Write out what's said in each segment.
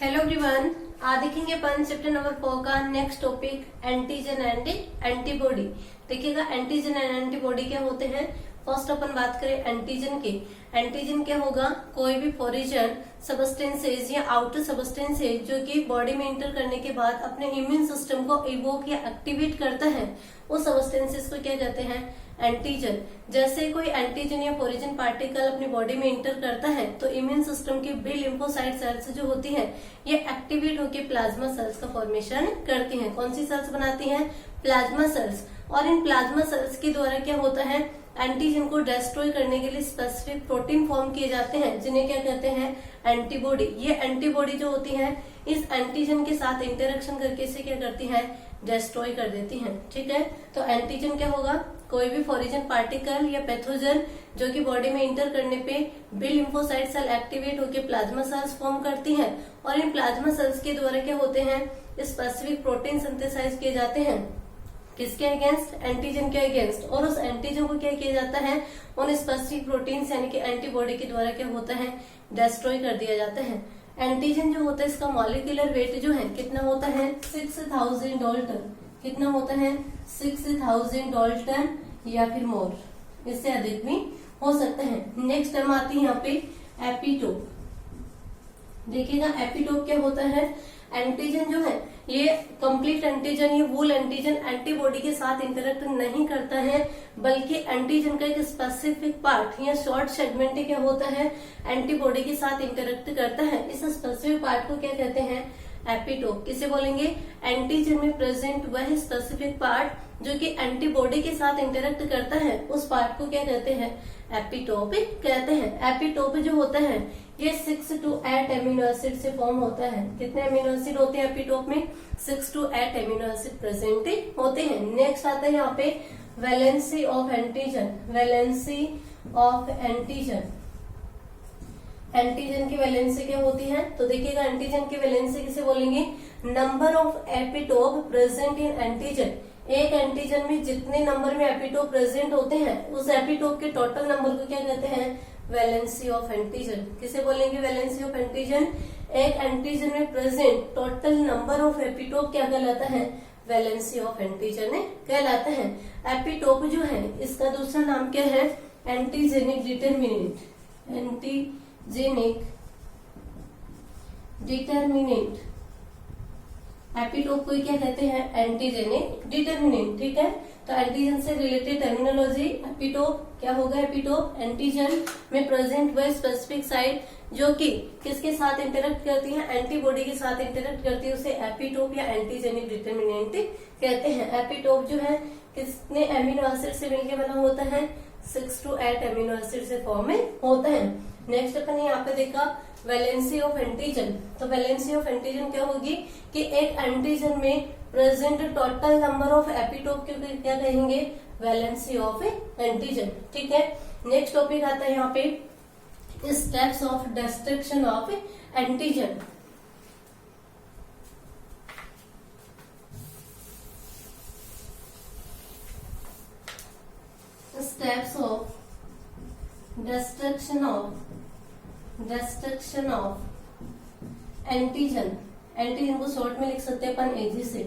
Hello everyone, आज देखेंगे अपन chapter number 4 का next topic antigen and antibody. देखिएगा एंटीजन एंड एंटीबॉडी क्या होते हैं। फर्स्ट अपन बात करें एंटीजन के। एंटीजन क्या होगा, कोई भी फॉरिजन सबस्टेंसेज या आउटर सबस्टेंसेज जो कि बॉडी में इंटर करने के बाद अपने इम्यून सिस्टम को इवोक या एक्टिवेट करता है, उस सबस्टेंसेज को क्या कहते हैं, एंटीजन। जैसे कोई एंटीजन या फॉरिजन पार्टिकल अपनी बॉडी में इंटर करता है तो इम्यून सिस्टम की बी लिम्फोसाइट सेल्स जो होती हैं ये एक्टिवेट होकर प्लाज्मा सेल्स का फॉर्मेशन करती हैं। कौन सी सेल्स बनाती हैं, प्लाज्मा सेल्स। और इन प्लाज्मा सेल्स के द्वारा क्या होता है, एंटीजन को डिस्ट्रॉय करने के लिए स्पेसिफिक प्रोटीन फॉर्म किए जाते हैं जिन्हें क्या कहते हैं, एंटीबॉडी। ये एंटीबॉडी जो होती है इस एंटीजन के साथ इंटरेक्शन करके इसे क्या करती है, डिस्ट्रॉय कर देती हैं। ठीक है, तो एंटीजन क्या होगा, कोई भी फॉरिजन पार्टिकल या पैथोजन जो कि बॉडी में इंटर करने पे बी लिम्फोसाइट सेल एक्टिवेट होकर प्लाज्मा सेल्स फॉर्म करती हैं और इन प्लाज्मा सेल्स के द्वारा क्या होते हैं, स्पेसिफिक प्रोटीन सिंथेसाइज किए जाते हैं। किसके अगेंस्ट, एंटीजन के अगेंस्ट। और उस एंटीजन को क्या किया जाता है, उन स्पेसिफिक प्रोटीन यानी कि एंटीबॉडी के द्वारा क्या होता है, डिस्ट्रॉय कर दिया जाता है। एंटीजन जो होता है इसका मॉलिक्यूलर वेट जो है कितना होता है, 6000 डाल्टन। कितना होता है, 6000 डाल्टन या फिर मोर, इससे अधिक भी हो सकता है। नेक्स्ट टर्म आती है यहाँ पे एपिटोप। देखिएगा एपिटोप क्या होता है, एंटीजन जो है ये कंप्लीट एंटीजन, ये वूल एंटीजन एंटीबॉडी के साथ इंटरेक्ट नहीं करता है, बल्कि एंटीजन का एक स्पेसिफिक पार्ट या शॉर्ट सेगमेंट क्या होता है, एंटीबॉडी के साथ इंटरेक्ट करता है। इस स्पेसिफिक पार्ट को क्या कहते हैं, एपिटोप। किसे बोलेंगे, एंटीजन में प्रेजेंट वह स्पेसिफिक पार्ट जो कि एंटीबॉडी के साथ इंटरेक्ट करता है, उस पार्ट को क्या कहते हैं, एपिटोप कहते हैं। एपिटोप जो होता है ये 6 to 8 एमिनो एसिड से फॉर्म होता है। कितने एमिनो एसिड होते हैं एपिटोप में, 6 to 8 एमिनो एसिड प्रेजेंट होते हैं। नेक्स्ट आता है यहाँ पे valency of antigen. Valency of antigen, antigen की वैलेंसी क्या होती है, तो देखिएगा एंटीजन की वैलेंसी किसे बोलेंगे, number of epitope present in antigen. एक एंटीजन में जितने नंबर में एपिटोप प्रेजेंट होते हैं उस एपिटोप के टोटल नंबर को क्या कहते हैं, वैलेंसी ऑफ एंटीजन। किसे बोलेंगे, वैलेंसी ऑफ एंटीजन। एक एंटीजन में present total number of epitope क्या कहलाता है, वैलेंसी ऑफ एंटीजन कहलाता है। एपिटोप जो है इसका दूसरा नाम क्या है, antigenic determinant. Antigenic determinant, epitope को क्या कहते हैं, एंटीजेनिक डिटर्मिनेंट। ठीक है, तो एंटीजन से रिलेटेड टर्मिनोलॉजी, एपिटोप क्या होगा, एपिटोप एंटीजन में प्रेजेंट वह स्पेसिफिक साइट जो कि किसके साथ इंटरेक्ट करती है, एंटीबॉडी के साथ इंटरेक्ट करती है, उसे एपिटोप या एंटीजेनिक डिटर्मिनेंट कहते हैं। एपिटोप जो है कितने एमिनो एसिड से मिलकर बना होता है, 6 to 8 एमिनो एसिड से फॉर्म में होता है। नेक्स्ट अपन यहाँ पे देखा वैलेंसी ऑफ एंटीजन। तो वैलेंसी ऑफ एंटीजन क्या होगी कि एक एंटीजन में present total number of epitope को क्या कहेंगे, वैलेंसी ऑफ एंटीजन। ठीक है, नेक्स्ट टॉपिक आता है यहाँ पे steps of destruction of antigen. Steps of destruction of antigen. Antigen को शॉर्ट में लिख सकते हैं अपन एजी से।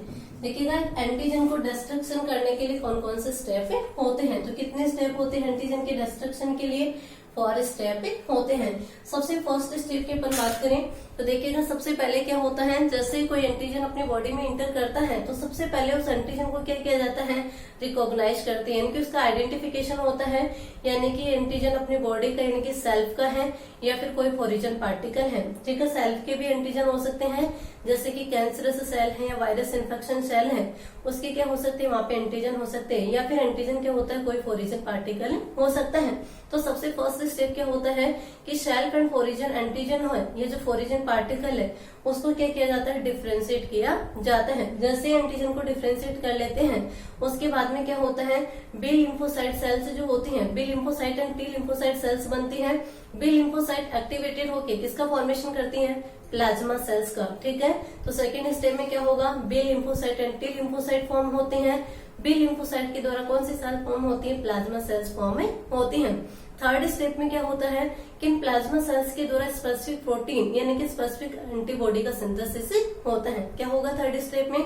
देखिएगा एंटीजन को डिस्ट्रक्शन करने के लिए कौन कौन से स्टेप होते हैं, तो कितने स्टेप होते हैं एंटीजन के डिस्ट्रक्शन के लिए, 4 स्टेप होते हैं। सबसे फर्स्ट स्टेप की अपन बात करें तो देखिएगा सबसे पहले क्या होता है, जैसे कोई एंटीजन अपनी बॉडी में इंटर करता है तो सबसे पहले उस एंटीजन को क्या किया जाता है, रिकॉग्नाइज करते हैं, यानी कि उसका आइडेंटिफिकेशन होता है, यानी कि एंटीजन अपनी बॉडी का यानी कि सेल्फ का है या फिर कोई फॉरिजन पार्टिकल है। ठीक है, सेल्फ के भी एंटीजन हो सकते हैं जैसे कि कैंसरस सेल है या वायरस इन्फेक्शन सेल है, उसके क्या हो सकते हैं, वहां पे एंटीजन हो सकते हैं, या फिर एंटीजन क्या होता है, कोई फॉरिजन पार्टिकल हो सकता है। तो सबसे फर्स्ट स्टेप क्या होता है कि सेल्फ एंड फॉरिजन एंटीजन हो, ये जो फॉरिजन पार्टिकल है उसको क्या किया जाता है, डिफ्रेंशिएट किया जाता है। जैसे एंटीजन को डिफ्रेंशिएट कर लेते हैं उसके बाद में क्या होता है, बी लिम्फोसाइट सेल्स जो होती हैं, B lymphocyte and T lymphocyte cells बनती हैं। बी लिम्फोसाइट एक्टिवेटेड होके किसका फॉर्मेशन करती हैं, प्लाज्मा सेल्स का। ठीक है, तो सेकेंड स्टेप में क्या होगा, B lymphocyte and T lymphocyte form होते हैं। बी लिम्फोसाइट के द्वारा कौन सी सेल फॉर्म होती है, प्लाज्मा सेल्स फॉर्म होती हैं। थर्ड स्टेप में क्या होता है कि इन प्लाज्मा सेल्स के द्वारा स्पेसिफिक प्रोटीन यानी कि स्पेसिफिक एंटीबॉडी का सिंथेसिस होता है। क्या होगा थर्ड स्टेप में,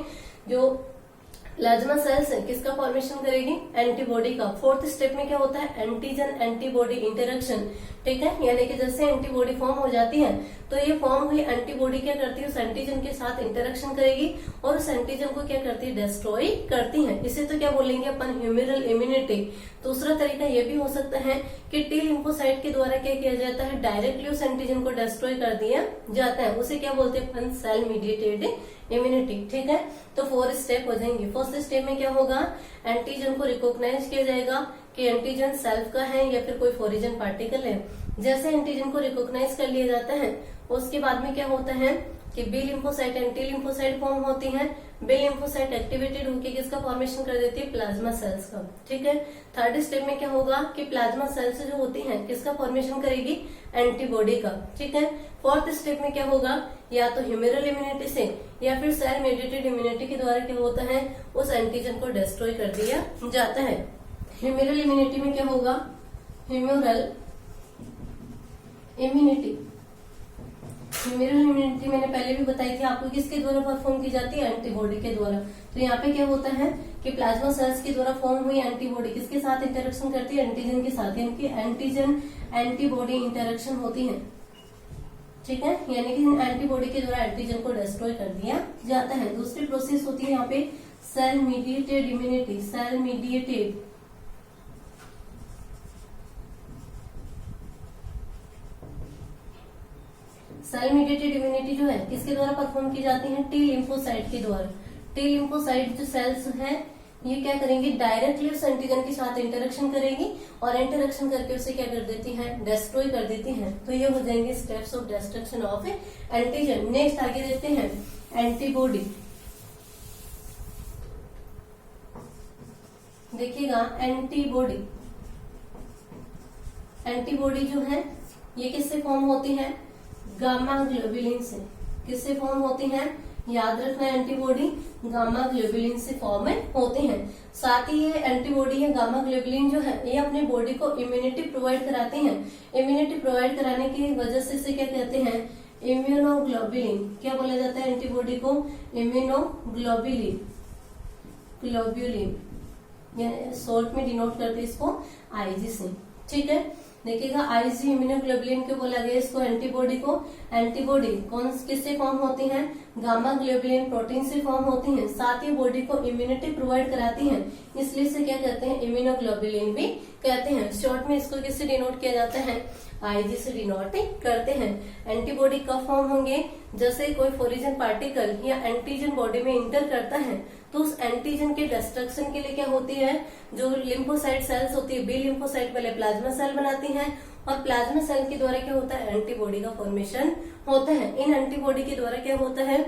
जो प्लाज्मा सेल्स है किसका फॉर्मेशन करेगी, एंटीबॉडी का। फोर्थ स्टेप में क्या होता है, एंटीजन एंटीबॉडी इंटरेक्शन, ठीक है, यानी कि जैसे एंटीबॉडी फॉर्म हो जाती है तो ये फॉर्म हुई एंटीबॉडी क्या करती है, उस एंटीजन के साथ इंटरेक्शन करेगी और उस एंटीजन को क्या करती है, डिस्ट्रॉय करती है। इसे तो क्या बोलेंगे अपन, ह्यूमरल इम्यूनिटी। दूसरा तरीका ये भी हो सकता है कि टी लिम्फोसाइट के द्वारा क्या किया जाता है, डायरेक्टली उस एंटीजन को डिस्ट्रॉय कर दिया जाता है, उसे क्या बोलते हैं अपन, सेल मीडिएटेड इम्यूनिटी, ठीक है। तो 4 स्टेप हो जाएंगे। फर्स्ट स्टेप में क्या होगा, एंटीजन को रिकॉग्नाइज किया जाएगा कि एंटीजन सेल्फ का है या फिर कोई फॉरिजन पार्टिकल है। जैसे एंटीजन को रिकॉग्नाइज कर लिया जाता है उसके बाद में क्या होता है कि B lymphocyte anti lymphocyte form होती है। बी लिम्फोसाइट एक्टिवेटेड होकर किसका फॉर्मेशन कर देती है, प्लाज्मा सेल्स का, ठीक है। थर्ड स्टेप में क्या होगा कि प्लाज्मा सेल्स जो होती हैं किसका फॉर्मेशन करेगी, एंटीबॉडी का, ठीक है। फोर्थ स्टेप में क्या होगा, या तो ह्यूमरल इम्यूनिटी से या फिर सेल मीडिएटेड इम्यूनिटी के द्वारा क्या होता है, उस एंटीजन को डिस्ट्रॉय कर दिया जाता है। ह्यूमरल इम्यूनिटी में क्या होगा, ह्यूमरल इम्यूनिटी, ह्यूमरल इम्यूनिटी मैंने पहले भी बताई थी आपको, किसके द्वारा परफॉर्म की जाती है, एंटीबॉडी के द्वारा। तो यहाँ पे क्या होता है कि प्लाज्मा सेल्स के द्वारा फॉर्म हुई एंटीबॉडी किसके साथ इंटरेक्शन करती है, एंटीजन के साथ, यानी कि एंटीजन एंटीबॉडी इंटरेक्शन होती है, ठीक है, यानी कि एंटीबॉडी के द्वारा एंटीजन को डिस्ट्रॉय कर दिया जाता है। दूसरी प्रोसेस होती है यहाँ पे cell mediated immunity, cell mediated cell mediated immunity जो है किसके द्वारा परफॉर्म की जाती है, टी लिम्फोसाइट के द्वारा। टी लिम्फोसाइट जो सेल्स हैं ये क्या करेंगी, डायरेक्टली उस एंटीजन के साथ इंटरेक्शन करेगी और इंटरेक्शन करके उसे क्या कर देती है, डिस्ट्रॉय कर देती हैं। तो ये हो जाएंगे steps of destruction of antigen. Next आगे देखते हैं एंटीबॉडी। देखिएगा एंटीबॉडी, एंटीबॉडी जो है ये किससे फॉर्म होती है, गामा ग्लोबुलिन से। किससे फॉर्म होती हैं, याद रखना, एंटीबॉडी गामा ग्लोबुलिन से फॉर्म होते हैं। साथ ही ये एंटीबॉडी है गामा ग्लोबुलिन जो है ये अपने बॉडी को इम्यूनिटी प्रोवाइड कराते हैं। इम्यूनिटी प्रोवाइड कराने की वजह से इसे क्या कहते हैं, इम्यूनोग्लोबुलिन। क्या बोला जाता है एंटीबॉडी को, इम्यूनोग्लोबुलिन, ग्लोबुलिन शॉर्ट में डिनोट करते हैं इसको आईजी से, ठीक है। देखिएगा आईजी इम्यूनोग्लोबुलिन क्यों बोला गया इसको, एंटीबॉडी को। एंटीबॉडी कौन किससे फॉर्म होती हैं, गामा ग्लोबुलिन प्रोटीन से फॉर्म होती हैं। साथ ही बॉडी को इम्यूनिटी प्रोवाइड कराती हैं, इसलिए इसे क्या कहते हैं, इम्यूनोग्लोबुलिन भी कहते हैं। शॉर्ट में इसको किससे डिनोट किया जाता है, आईजी से डिनोट करते हैं। एंटीबॉडी कब फॉर्म होंगे, जैसे कोई फॉरिजन पार्टिकल या एंटीजन बॉडी में इंटर करता है तो उस एंटीजन के डिस्ट्रक्शन के लिए क्या होती है, जो लिम्फोसाइट सेल्स होती है, बी लिम्फोसाइट पहले प्लाज्मा सेल बनाती हैं और प्लाज्मा सेल के द्वारा क्या होता है, एंटीबॉडी का फॉर्मेशन होता है। इन एंटीबॉडी के द्वारा क्या होता है,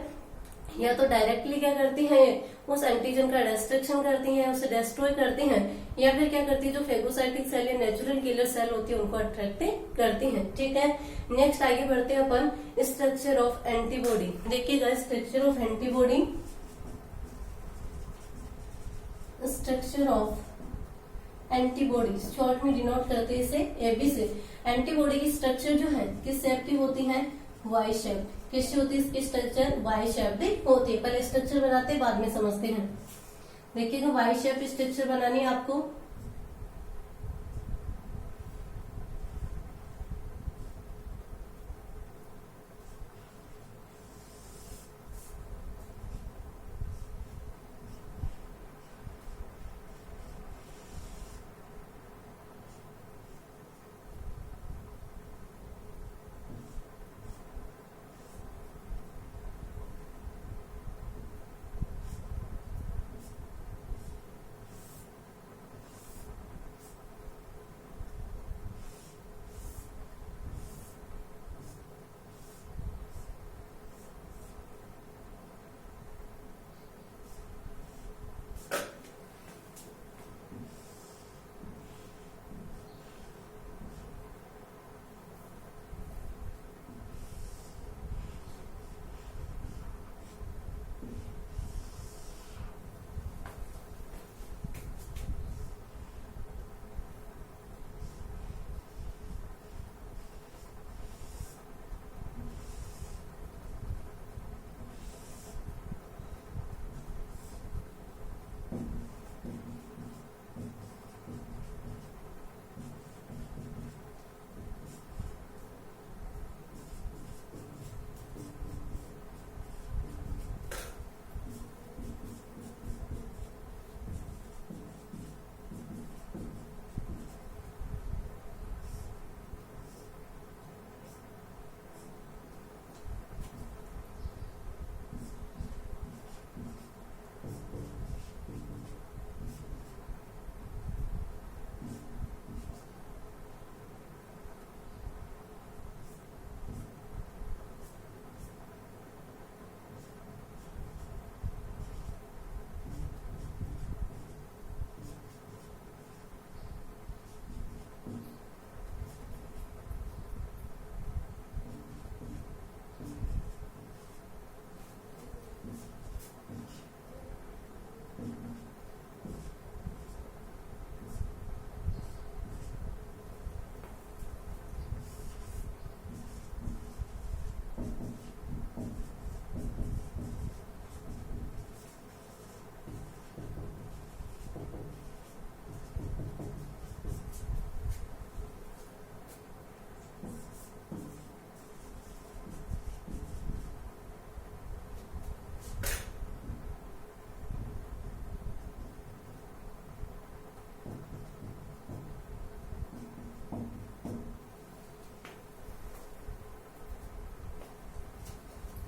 या तो डायरेक्टली क्या करती हैं, उस एंटीजन का डिस्ट्रक्शन करती हैं, उसे डिस्ट्रॉय करती हैं, या फिर क्या करती है, जो फेगोसाइटिक सेल या नेचुरल किलर सेल होती है उनको अट्रैक्ट करती हैं, ठीक है। नेक्स्ट आगे बढ़ते हैं अपन स्ट्रक्चर ऑफ एंटीबॉडी। देखिएगा structure of antibody, structure of antibody short में डिनोट करते हैं इसे एबी से। एंटीबॉडी की स्ट्रक्चर जो है किस शेप की होती है, वाई शेप। किससे होती है इसकी स्ट्रक्चर, वाई शेप होती है। पहले स्ट्रक्चर बनाते हैं बाद में समझते हैं। देखिएगा वाई शेप स्ट्रक्चर बनानी है आपको।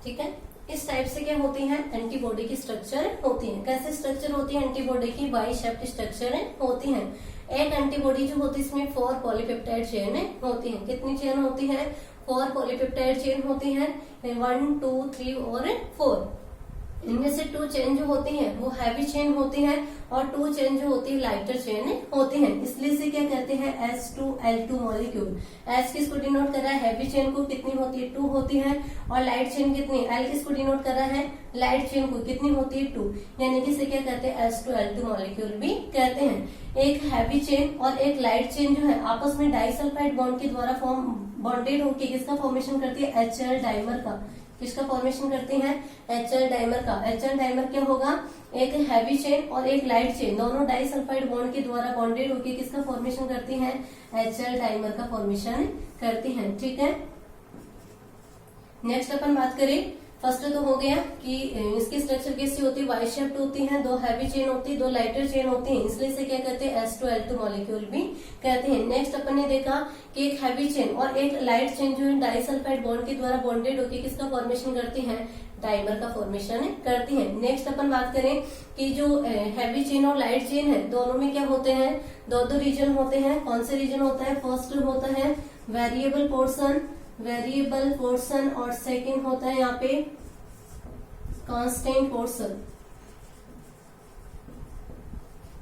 ठीक है। इस टाइप से क्या होती है, एंटीबॉडी की स्ट्रक्चर होती है। कैसे स्ट्रक्चर होती है एंटीबॉडी की, वाई शेप्ड स्ट्रक्चर होती है। एक एंटीबॉडी जो होती है इसमें 4 पॉलीपेप्टाइड चेन होती है। कितनी चेन होती है, 4 पॉलीपेप्टाइड चेन होती है, 1 2 3 और 4। इनमें से 2 चेन जो होती है वो हैवी चेन होती है और 2 चेन जो होती है लाइटर चेन होती है। इसलिए इसे क्या कहते हैं, H2L2 मॉलिक्यूल। H किसको डिनोट कर रहा है, हैवी चेन को, कितनी होती है, 2 होती है। और लाइट चेन कितनी, L किसको डिनोट कर रहा है, लाइट चेन को, कितनी होती है, 2। यानी कि इसे क्या कहते हैं, H2L2 मॉलिक्यूल भी कहते हैं। एक हैवी चेन और एक लाइट चेन जो है आपस में डाइसल्फाइड बॉन्ड के द्वारा बॉन्डेड होकर किसका फॉर्मेशन करती है, HL डाइमर का। किसका फॉर्मेशन करती हैं, HL डाइमर का। HL डाइमर क्या होगा, एक हैवी चेन और एक लाइट चेन दोनों डाइसल्फाइड बॉन्ड के द्वारा बॉन्डेड होकर किसका फॉर्मेशन करती हैं, HL डाइमर का फॉर्मेशन करती हैं। ठीक है। नेक्स्ट अपन बात करें, फर्स्ट तो हो गया कि इसकी स्ट्रक्चर कैसी होती है, वाई शेप्ड होती है, 2 हैवी चेन होती है, 2 लाइटर चेन होती है, इसलिए इसे क्या कहते हैं, H2L2 मॉलिक्यूल भी कहते हैं। नेक्स्ट अपन ने देखा कि एक हैवी चेन और एक लाइट चेन जो है डाइसल्फाइड बॉन्ड के द्वारा बॉन्डेड होकर किसका फॉर्मेशन करती है, डाइमर का फॉर्मेशन करती है। नेक्स्ट अपन बात करें कि जो हैवी चेन और लाइट चेन है दोनों में क्या होते हैं, 2 रीजन होते हैं। कौन से रीजन होता है, फर्स्ट होता है वेरिएबल पोर्शन और सेकेंड होता है यहाँ पे कांस्टेंट पोर्शन।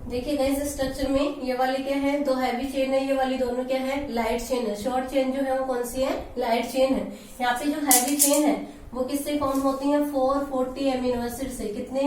देखिएगा इस स्ट्रक्चर में ये वाली क्या है, 2 हैवी चेन है, ये वाली दोनों क्या है, लाइट चेन है। शॉर्ट चेन जो है वो कौन सी है, लाइट चेन है। यहाँ पे जो हैवी चेन है वो किससे फॉर्म होती है, 440 एमिनो एसिड से। कितने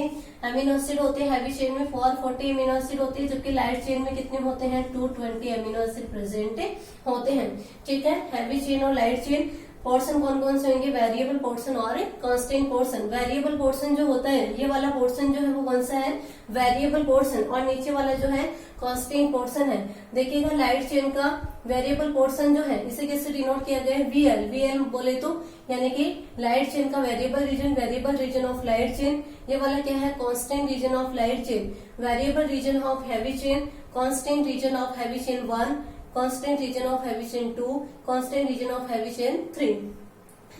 एमिनो एसिड होते हैं हैवी चेन में, 440 एमिनो एसिड होती है, जबकि लाइट चेन में कितने होते हैं, 220 एमिनो एसिड प्रेजेंट होते हैं। ठीक है। हैवी चेन और लाइट चेन पोर्शन कौन कौन से होंगे, वेरिएबल पोर्शन और कांस्टेंट पोर्शन। वेरिएबल पोर्शन जो होता है, ये वाला पोर्शन जो है वो कौन सा है, वेरिएबल पोर्शन, और नीचे वाला जो है कांस्टेंट पोर्शन है। देखिएगा लाइट चेन का वेरिएबल पोर्शन जो है इसे कैसे डिनोट किया गया है, VL बोले तो, यानी कि लाइट चेन का variable region of light chain. ये वाला क्या है, constant region of light chain. Variable region of heavy chain, constant region of heavy chain 1, constant region of heavy chain 2, constant region of heavy chain 3।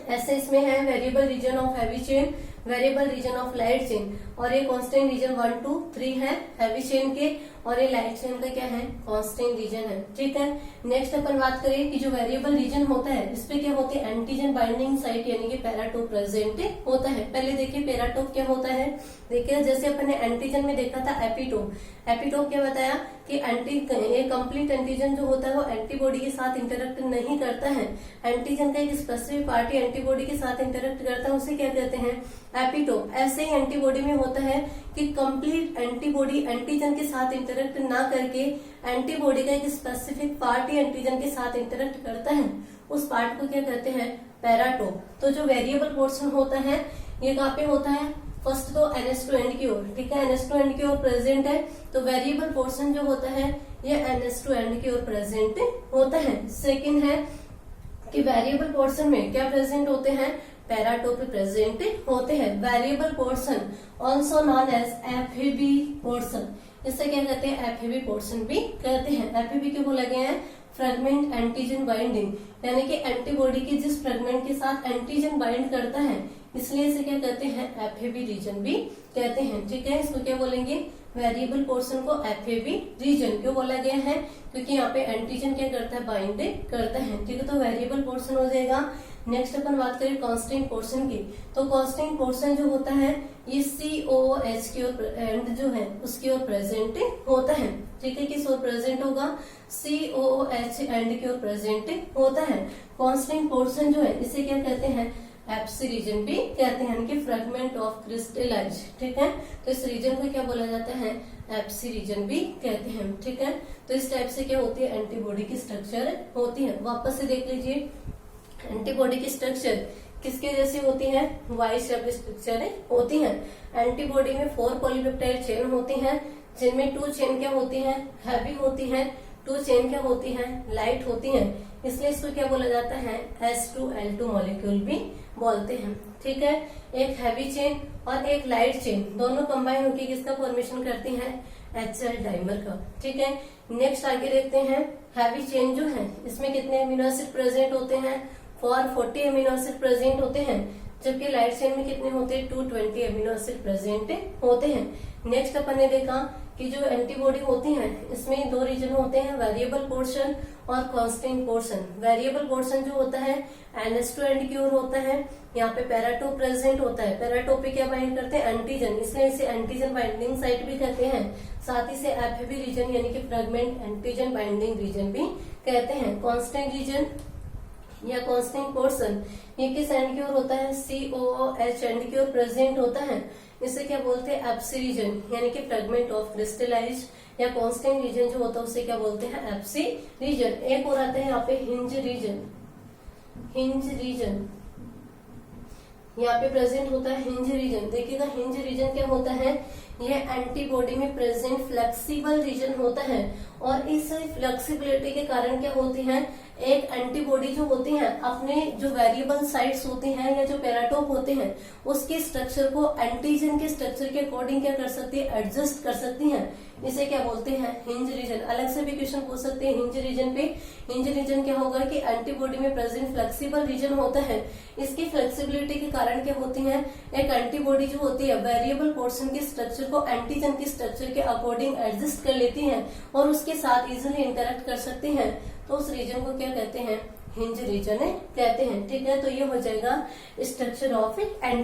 ऐसे इसमें है variable region of heavy chain, variable region of light chain, और ये constant region 1 2 3 है heavy chain के, और ये light chain का क्या है, कांस्टेंट रीजन है। ठीक है। नेक्स्ट अपन बात करें कि जो वेरिएबल रीजन होता है इस पे क्या होती है, एंटीजन बाइंडिंग साइट यानी कि पैराटोप प्रेजेंट होता है। पहले देखिए पैराटोप क्या होता है। देखिए जैसे अपन ने एंटीजन में देखा था एपिटोप। एपिटोप क्या बताया कि कंप्लीट एंटीजन जो होता है वो एंटीबॉडी के साथ इंटरेक्ट नहीं करता है। एंटीजन का एक स्पेसिफिक पार्टी एंटीबॉडी के साथ इंटरेक्ट करता है, उसे क्या कहते हैं, एपिटोप। ऐसे ही एंटीबॉडी में होता है कि कंप्लीट एंटीबॉडी एंटीजन के साथ इंटरेक्ट ना करके एंटीबॉडी का एक स्पेसिफिक पार्ट ही एंटीजन के साथ इंटरेक्ट करता है, उस पार्ट को क्या कहते हैं, पैराटोप। तो जो वेरिएबल पोर्शन होता है ये कहाँ पे होता है, फर्स्ट तो NH2 एंड की ओर। ठीक है। NH2 एंड की ओर प्रेजेंट है, तो वेरिएबल पोर्शन जो होता है ये NH2 एंड की ओर प्रेजेंट होता है। सेकेंड है कि वेरिएबल पोर्शन में क्या प्रेजेंट होते हैं, पैराटोप प्रेजेंट होते हैं। Variable portion also known as FAB portion, इसे क्या कहते हैं, FAB पोर्शन भी कहते हैं। FAB क्यों बोला गया है, फ्रेगमेंट एंटीजन बाइंडिंग, यानी कि एंटीबॉडी के जिस फ्रेगमेंट के साथ एंटीजन बाइंड करता है इसलिए इसे क्या कहते हैं, FAB रीजन भी कहते हैं। ठीक है। इसको क्या बोलेंगे, वेरिएबल पोर्शन को FAB रीजन क्यों बोला गया है, क्योंकि यहाँ पे एंटीजन क्या करता है, बाइंड करता है। ठीक है। तो वेरिएबल पोर्शन हो जाएगा। नेक्स्ट अपन बात करें कांस्टेंट पोर्शन की, तो कांस्टेंट पोर्शन जो होता है ये COOH की ओर एंड जो है उसकी ओर प्रेजेंट होता है। ठीक है। किस ओर प्रेजेंट होगा, COOH एंड की ओर प्रेजेंट होता है। कांस्टेंट पोर्शन जो है इसे क्या कहते हैं, FC रीजन भी कहते हैं, यानी कि फ्रेगमेंट ऑफ क्रिस्टलाइज। ठीक है। तो इस रीजन को क्या बोला जाता है, FC रीजन भी कहते हैं। ठीक है। तो इस टाइप से क्या होती है, एंटीबॉडी की स्ट्रक्चर होती है। वापस से देख लीजिए, एंटीबॉडी की स्ट्रक्चर किसके जैसी होती है, वाई शेप स्ट्रक्चर होती है। एंटीबॉडी में 4 पॉलीपेप्टाइड चेन होती हैं, जिनमें 2 चेन क्या होती हैं, हैवी होती हैं, 2 चेन क्या होती हैं, लाइट होती हैं, इसलिए इसको क्या बोला जाता है, H2L2 मॉलिक्यूल भी बोलते हैं। ठीक है। एक हैवी चेन और एक लाइट चेन दोनों कंबाइन होकर किसका फॉर्मेशन करती हैं, HL डाइमर का। ठीक है। नेक्स्ट आगे देखते हैं, हैवी चेन जो है इसमें कितने एमिनो एसिड प्रेजेंट होते हैं, 440 एमिनो एसिड प्रेजेंट होते हैं, जबकि लाइट चेन में कितने होते हैं 220 अमीनो एसिड प्रेजेंट होते हैं। नेक्स्ट अपन ने देखा कि जो एंटीबॉडी होती हैं इसमें दो रीजन होते हैं, वेरिएबल पोर्शन और कांस्टेंट पोर्शन। वेरिएबल पोर्शन जो होता है NH2 एंटीक्योर होता है, यहाँ पे पैराटो प्रेजेंट होता है। पैराटो पे क्या बाइंड करते हैं, एंटीजन, इसलिए इसे एंटीजन बाइंडिंग साइट भी कहते हैं। साथ ही से एफबी रीजन यानी कि फ्रेगमेंट एंटीजन बाइंडिंग रीजन भी कहते हैं। कांस्टेंट रीजन या कांस्टेंट पोर्शन ये किस एंटीक्योर होता है, COOH एंटीक्योर प्रेजेंट होता है। इसे क्या बोलते हैं, एप्सी रीजन यानी कि फ्रेगमेंट ऑफ क्रिस्टलाइज या कांस्टेंट रीजन जो होता है उसे क्या बोलते हैं, एप्सी रीजन। एक और आता है यहाँ पे हिंज रीजन। हिंज रीजन यहाँ पे प्रेजेंट होता है हिंज रीजन। देखिएगा हिंज रीजन क्या होता है, ये एंटीबॉडी में प्रेजेंट फ्लेक्सिबल रीजन होता है। और इस फ्लेक्सिबिलिटी के कारण क्या होती है, एक एंटीबॉडी जो होती है अपने जो वेरिएबल साइट्स होती हैं या जो पैराटोप होते हैं उसके स्ट्रक्चर को एंटीजन के स्ट्रक्चर के अकॉर्डिंग क्या कर सकती है, एडजस्ट कर सकती हैं। इसे क्या बोलते हैं, हिंज रीजन। अलग से भी क्वेश्चन पूछ सकते हैं हिंज रीजन पे। हिंज रीजन क्या होगा कि एंटीबॉडी में प्रेजेंट फ्लेक्सिबल रीजन होता है। इसकी फ्लेक्सिबिलिटी के कारण क्या होती है, एक एंटीबॉडी जो होती है वेरिएबल पोर्शन के स्ट्रक्चर को एंटीजन के स्ट्रक्चर के अकॉर्डिंग एडजस्ट कर लेती है और उसके साथ इजिली इंटरेक्ट कर सकती है। तो उस रीजन को क्या कहते हैं, हिंज रीजन कहते हैं। ठीक है, तो ये हो जाएगा स्ट्रक्चर ऑफ एंटी